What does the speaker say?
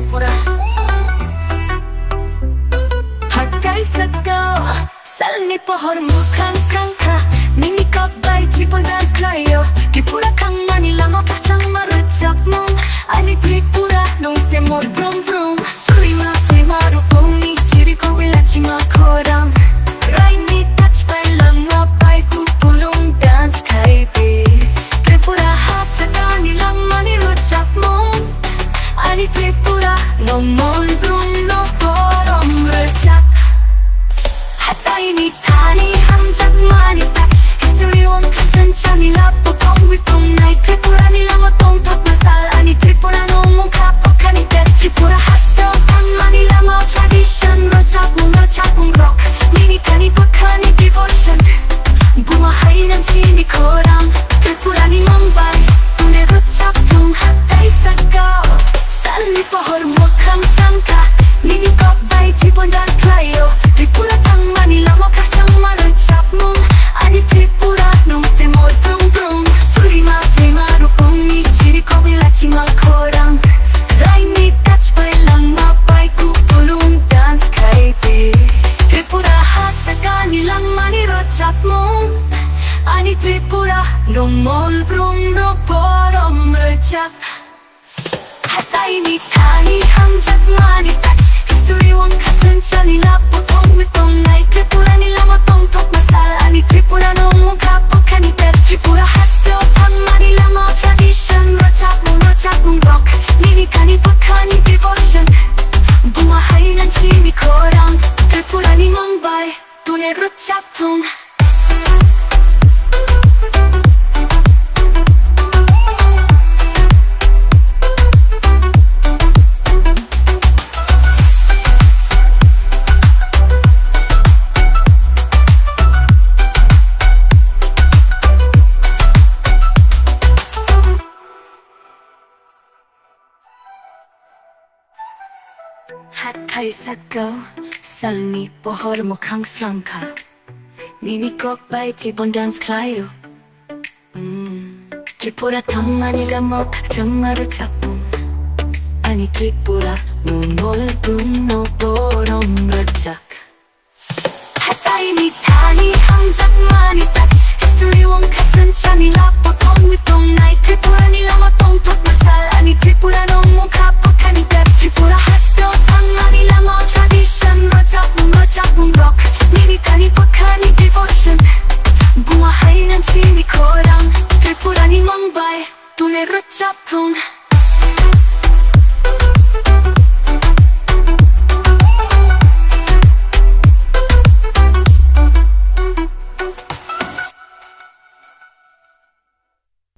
Tripura Hakai Sakau Salni pohor mukhang sangka Nini kok bai Tripura dance klayo Tripura kang Manila mo kachang maruchak mong Ani Tripura nung se mor brum brum Tuima rupong ni chiri ko wilachi ma koram Rai ni touch bai lang ma bai pupulong dance kai bi Tripura hasaka nilang maniruchak mong Ani Tripura no mol brum no borom rechak Hatay ni tani hamjak mani tak History on kasan chani lapo tong witong nai Tripura nila mo tong tok masal Ani Tripura no mong kapok kani tet Tripura hasto tang Manila mo tradition Rojak mong rock Nini kani pakani devotion Bumahay ng chini korang Tripura ni Mumbai Tune rojak tung hatay sagaw Salni pohor mukhang sangka Nini kok bai Tripura dance klayo Tripura tang Manila mo kachang marunchak mong Ani Tripura nung se mol brum brum Tuima rupong ni chiri ko wilachi ma korang Rai ni touch bai lang ma bai kupulong dance kai bi Tripura hasaga nilang manirochak mong Ani Tripura nung mol brum no borom rechak Hatay ni tani hamjak mani touch History wang kasan chani lapo tong witong nai Tripura nila mo tong tok masal Ani Tripura no mong kapok kani tet Tripura hasto tang Manila mo tradition Rojak mong rock Nini kani pakani devotion Bumahay ng chini korang Tripura ni Mumbai Tune rojak tung Hatay sagaw Salni pohor mukhang sangka Nini kok bai Tripura dance klayo Tripura tang Manila mo kakchang maruchak mong Ani Tripura no mol brum no borom rechak Hatay ni tani hamjak mani tak History wang kasan chani lapo tong witong nai Tripura nila mo tong tok masal Ani Tripura no mong kapok kani tet Tripura hasto tang Manila mo tradition Rojak mong rock Nini kani pakani devotion Bumahay ng chini korang Tripura ni Mumbai Tune rojak tung